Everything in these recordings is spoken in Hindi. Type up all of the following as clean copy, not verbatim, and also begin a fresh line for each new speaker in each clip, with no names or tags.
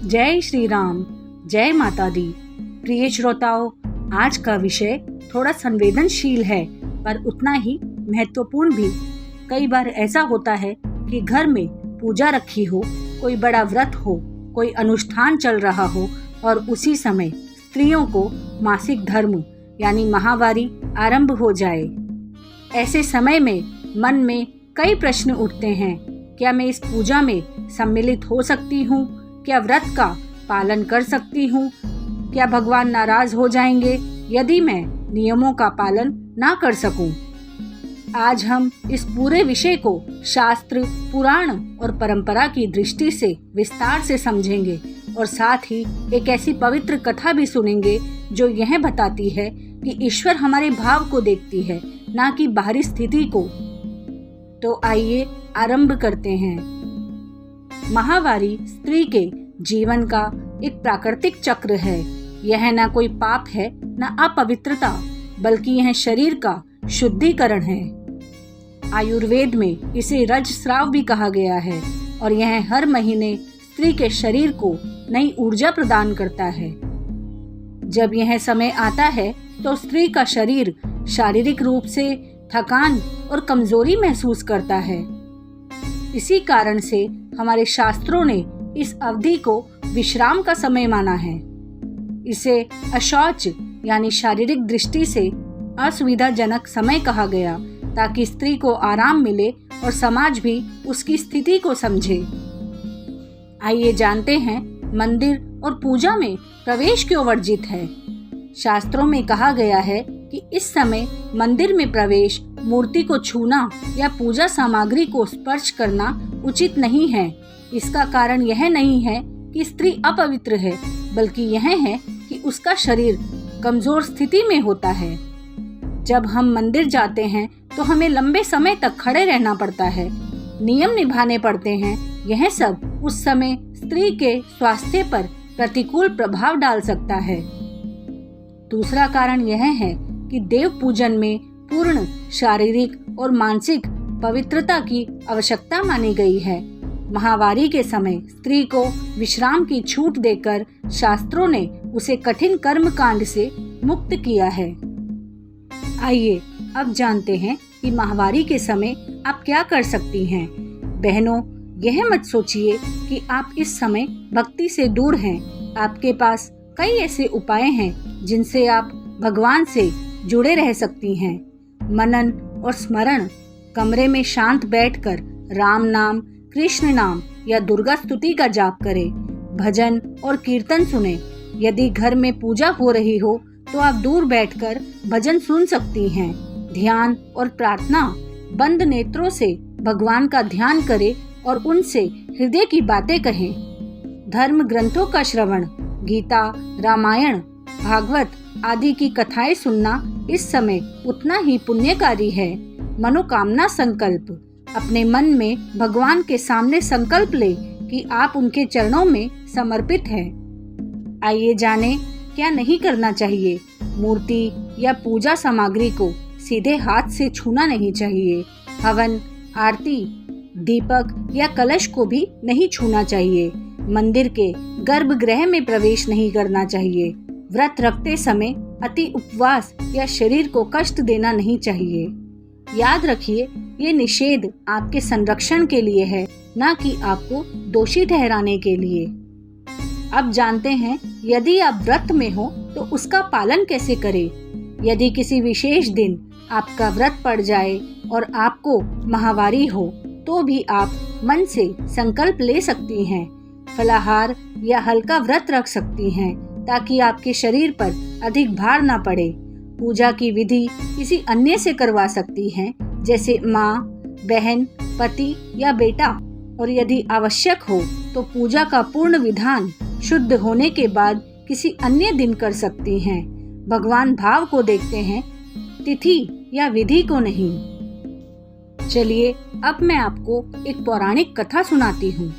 जय श्री राम, जय माता दी। प्रिय श्रोताओं, आज का विषय थोड़ा संवेदनशील है पर उतना ही महत्वपूर्ण भी। कई बार ऐसा होता है कि घर में पूजा रखी हो, कोई बड़ा व्रत हो, कोई अनुष्ठान चल रहा हो और उसी समय स्त्रियों को मासिक धर्म यानी माहवारी आरंभ हो जाए। ऐसे समय में मन में कई प्रश्न उठते हैं। क्या मैं इस पूजा में सम्मिलित हो सकती हूँ? क्या व्रत का पालन कर सकती हूँ? क्या भगवान नाराज हो जाएंगे यदि मैं नियमों का पालन ना कर सकूं? आज हम इस पूरे विषय को शास्त्र, पुराण और परंपरा की दृष्टि से विस्तार से समझेंगे और साथ ही एक ऐसी पवित्र कथा भी सुनेंगे जो यह बताती है कि ईश्वर हमारे भाव को देखती है, ना कि बाहरी स्थिति को। तो आइए आरंभ करते हैं। माहवारी स्त्री के जीवन का एक प्राकृतिक चक्र है। यह ना कोई पाप है ना अपवित्रता, बल्कि यह शरीर का शुद्धिकरण है। आयुर्वेद में इसे रजस्राव भी कहा गया है और यह हर महीने स्त्री के शरीर को नई ऊर्जा प्रदान करता है। जब यह समय आता है तो स्त्री का शरीर शारीरिक रूप से थकान और कमजोरी महसूस करता है। इसी कारण से हमारे शास्त्रों ने इस अवधि को विश्राम का समय माना है। इसे अशौच यानी शारीरिक दृष्टि से असुविधाजनक समय कहा गया, ताकि स्त्री को आराम मिले और समाज भी उसकी स्थिति को समझे। आइए जानते हैं मंदिर और पूजा में प्रवेश क्यों वर्जित है। शास्त्रों में कहा गया है कि इस समय मंदिर में प्रवेश, मूर्ति को छूना या पूजा सामग्री को स्पर्श करना उचित नहीं है। इसका कारण यह नहीं है कि स्त्री अपवित्र है, बल्कि यह है कि उसका शरीर कमजोर स्थिति में होता है। जब हम मंदिर जाते हैं तो हमें लंबे समय तक खड़े रहना पड़ता है, नियम निभाने पड़ते हैं। यह सब उस समय स्त्री के स्वास्थ्य पर प्रतिकूल प्रभाव डाल सकता है। दूसरा कारण यह है कि देव पूजन में पूर्ण शारीरिक और मानसिक पवित्रता की आवश्यकता मानी गई है। माहवारी के समय स्त्री को विश्राम की छूट देकर शास्त्रों ने उसे कठिन कर्म कांड से मुक्त किया है। आइए अब जानते हैं कि माहवारी के समय आप क्या कर सकती हैं। बहनों, यह मत सोचिए कि आप इस समय भक्ति से दूर हैं। आपके पास कई ऐसे उपाय हैं जिनसे आप भगवान से जुड़े रह सकती हैं। मनन और स्मरण, कमरे में शांत बैठकर राम नाम, कृष्ण नाम या दुर्गा स्तुति का जाप करें। भजन और कीर्तन सुने। यदि घर में पूजा हो रही हो तो आप दूर बैठकर भजन सुन सकती हैं। ध्यान और प्रार्थना, बंद नेत्रों से भगवान का ध्यान करें और उनसे हृदय की बातें कहें। धर्म ग्रंथों का श्रवण, गीता, रामायण, भागवत आदि की कथाएं सुनना इस समय उतना ही पुण्यकारी है। मनोकामना संकल्प, अपने मन में भगवान के सामने संकल्प ले कि आप उनके चरणों में समर्पित हैं। आइए जानें क्या नहीं करना चाहिए। मूर्ति या पूजा सामग्री को सीधे हाथ से छूना नहीं चाहिए। हवन, आरती, दीपक या कलश को भी नहीं छूना चाहिए। मंदिर के गर्भगृह में प्रवेश नहीं करना चाहिए। व्रत रखते समय अति उपवास या शरीर को कष्ट देना नहीं चाहिए। याद रखिए, ये निषेध आपके संरक्षण के लिए है, ना कि आपको दोषी ठहराने के लिए। अब जानते हैं यदि आप व्रत में हो तो उसका पालन कैसे करें। यदि किसी विशेष दिन आपका व्रत पड़ जाए और आपको माहवारी हो तो भी आप मन से संकल्प ले सकती हैं। फलाहार या हल्का व्रत रख सकती हैं ताकि आपके शरीर पर अधिक भार ना पड़े। पूजा की विधि किसी अन्य से करवा सकती हैं, जैसे माँ, बहन, पति या बेटा, और यदि आवश्यक हो तो पूजा का पूर्ण विधान शुद्ध होने के बाद किसी अन्य दिन कर सकती हैं। भगवान भाव को देखते हैं, तिथि या विधि को नहीं। चलिए अब मैं आपको एक पौराणिक कथा सुनाती हूँ।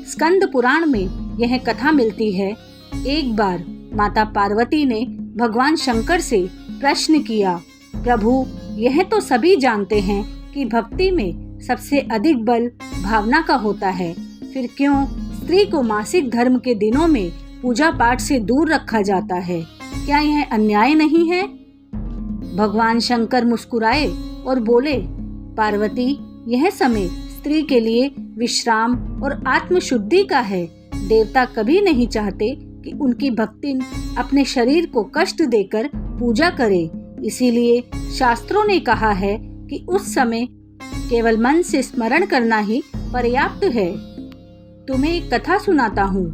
स्कंद पुराण में यह कथा मिलती है। एक बार माता पार्वती ने भगवान शंकर से प्रश्न किया, प्रभु, यह तो सभी जानते हैं कि भक्ति में सबसे अधिक बल भावना का होता है, फिर क्यों स्त्री को मासिक धर्म के दिनों में पूजा पाठ से दूर रखा जाता है। क्या यह अन्याय नहीं है? भगवान शंकर मुस्कुराए और बोले, पार्वती, यह समय स्त्री के लिए विश्राम और आत्मशुद्धि का है। देवता कभी नहीं चाहते कि उनकी भक्तिन अपने शरीर को कष्ट देकर पूजा करे। इसीलिए शास्त्रों ने कहा है कि उस समय केवल मन से स्मरण करना ही पर्याप्त है। तुम्हें एक कथा सुनाता हूँ।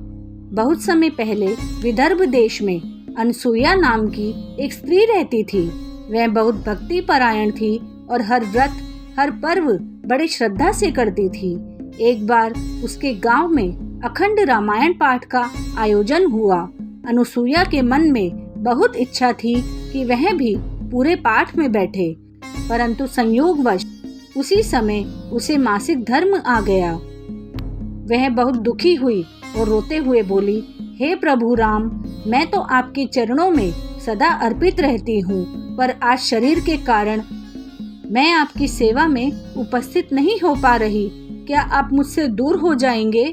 बहुत समय पहले विदर्भ देश में अनसुया नाम की एक स्त्री रहती थी। वह बहुत भक्ति परायण थी और हर व्रत, हर पर्व बड़ी श्रद्धा से करती थी। एक बार उसके गांव में अखंड रामायण पाठ का आयोजन हुआ। अनुसुईया के मन में बहुत इच्छा थी कि वह भी पूरे पाठ में बैठे, परंतु संयोगवश उसी समय उसे मासिक धर्म आ गया। वह बहुत दुखी हुई और रोते हुए बोली, हे प्रभु राम, मैं तो आपके चरणों में सदा अर्पित रहती हूँ, पर आज शरीर के कारण मैं आपकी सेवा में उपस्थित नहीं हो पा रही। क्या आप मुझसे दूर हो जाएंगे?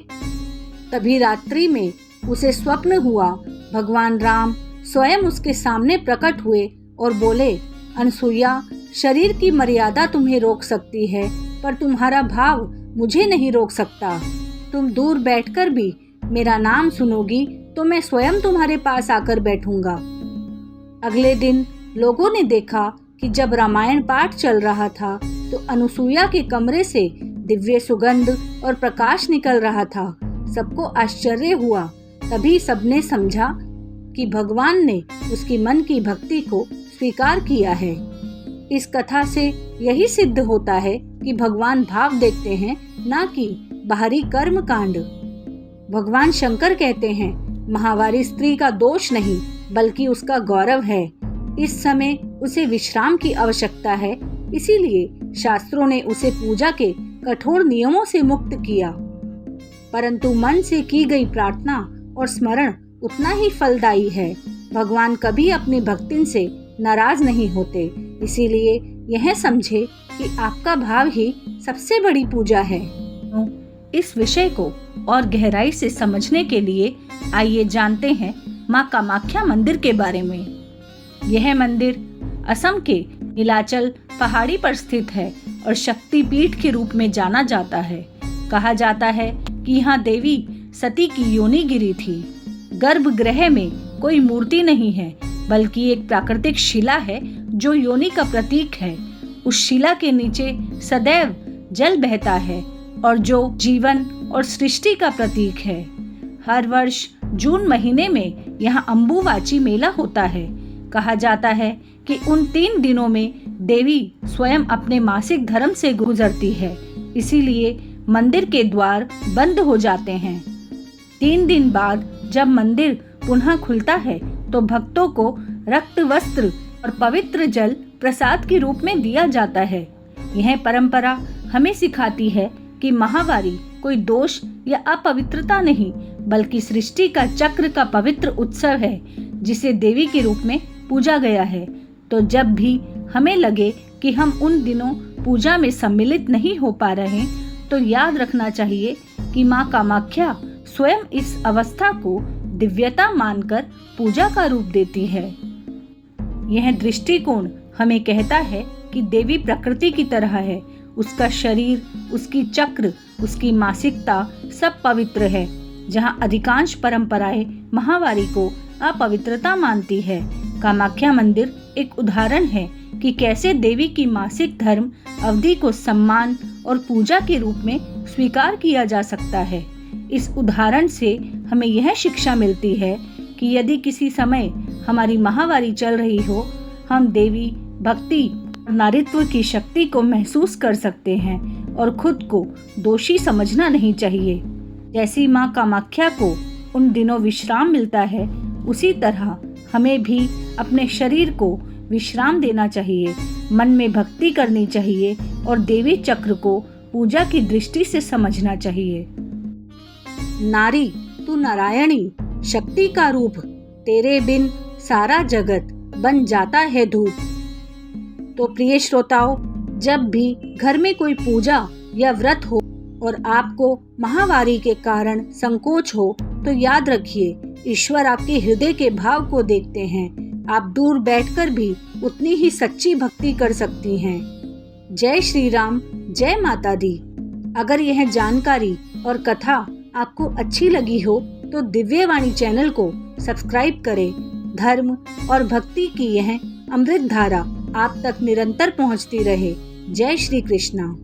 तभी रात्रि में उसे स्वप्न हुआ। भगवान राम स्वयं उसके सामने प्रकट हुए और बोले, अनसुईया, शरीर की मर्यादा तुम्हें रोक सकती है, पर तुम्हारा भाव मुझे नहीं रोक सकता। तुम दूर बैठकर भी मेरा नाम सुनोगी तो मैं स्वयं तुम्हारे पास आकर बैठूंगा। अगले दिन लोगों ने देखा कि जब रामायण पाठ चल रहा था तो अनुसुईया के कमरे से दिव्य सुगंध और प्रकाश निकल रहा था। सबको आश्चर्य हुआ। तभी सबने समझा कि भगवान ने उसकी मन की भक्ति को स्वीकार किया है। इस कथा से यही सिद्ध होता है कि भगवान भाव देखते हैं, ना कि बाहरी कर्म कांड। भगवान शंकर कहते हैं, महावारी स्त्री का दोष नहीं बल्कि उसका गौरव है। इस समय उसे विश्राम की आवश्यकता है, इसीलिए शास्त्रों ने उसे पूजा के कठोर नियमों से मुक्त किया। परंतु मन से की गई प्रार्थना और स्मरण उतना ही फलदायी है। भगवान कभी अपनी भक्तिन से नाराज नहीं होते। इसीलिए यह समझे कि आपका भाव ही सबसे बड़ी पूजा है। इस विषय को और गहराई से समझने के लिए आइए जानते हैं माँ कामाख्या मंदिर के बारे में। यह मंदिर असम के नीलाचल पहाड़ी पर स्थित है और शक्ति पीठ के रूप में जाना जाता है। कहा जाता है कि यहाँ देवी सती की योनि गिरी थी। गर्भगृह में कोई मूर्ति नहीं है, बल्कि एक प्राकृतिक शिला है जो योनि का प्रतीक है। उस शिला के नीचे सदैव जल बहता है और जो जीवन और सृष्टि का प्रतीक है। हर वर्ष जून महीने में यहाँ अम्बुवाची मेला होता है। कहा जाता है कि उन 3 दिनों में देवी स्वयं अपने मासिक धर्म से गुजरती है, इसीलिए मंदिर के द्वार बंद हो जाते हैं। 3 दिन बाद जब मंदिर पुनः खुलता है तो भक्तों को रक्त वस्त्र और पवित्र जल प्रसाद के रूप में दिया जाता है। यह परंपरा हमें सिखाती है कि माहवारी कोई दोष या अपवित्रता नहीं, बल्कि सृष्टि का चक्र का पवित्र उत्सव है, जिसे देवी के रूप में पूजा गया है। तो जब भी हमें लगे कि हम उन दिनों पूजा में सम्मिलित नहीं हो पा रहे, तो याद रखना चाहिए कि माँ कामाख्या स्वयं इस अवस्था को दिव्यता मानकर पूजा का रूप देती है। यह दृष्टिकोण हमें कहता है कि देवी प्रकृति की तरह है। उसका शरीर, उसकी चक्र, उसकी मासिकता सब पवित्र है। जहाँ अधिकांश परंपराएं माहवारी को अपवित्रता मानती है, कामाख्या मंदिर एक उदाहरण है कि कैसे देवी की मासिक धर्म अवधि को सम्मान और पूजा के रूप में स्वीकार किया जा सकता है। इस उदाहरण से हमें यह शिक्षा मिलती है कि यदि किसी समय हमारी माहवारी चल रही हो, हम देवी, भक्ति और नारीत्व की शक्ति को महसूस कर सकते हैं और खुद को दोषी समझना नहीं चाहिए। जैसी माँ कामाख्या को उन दिनों विश्राम मिलता है, उसी तरह हमें भी अपने शरीर को विश्राम देना चाहिए, मन में भक्ति करनी चाहिए और देवी चक्र को पूजा की दृष्टि से समझना चाहिए। नारी, तू नारायणी, शक्ति का रूप, तेरे बिन सारा जगत बन जाता है धूप। तो प्रिय श्रोताओं, जब भी घर में कोई पूजा या व्रत हो और आपको माहवारी के कारण संकोच हो तो याद रखिए, ईश्वर आपके हृदय के भाव को देखते हैं। आप दूर बैठकर भी उतनी ही सच्ची भक्ति कर सकती हैं। जय श्री राम, जय माता दी। अगर यह जानकारी और कथा आपको अच्छी लगी हो तो दिव्यवाणी चैनल को सब्सक्राइब करें। धर्म और भक्ति की यह अमृत धारा आप तक निरंतर पहुंचती रहे। जय श्री कृष्णा।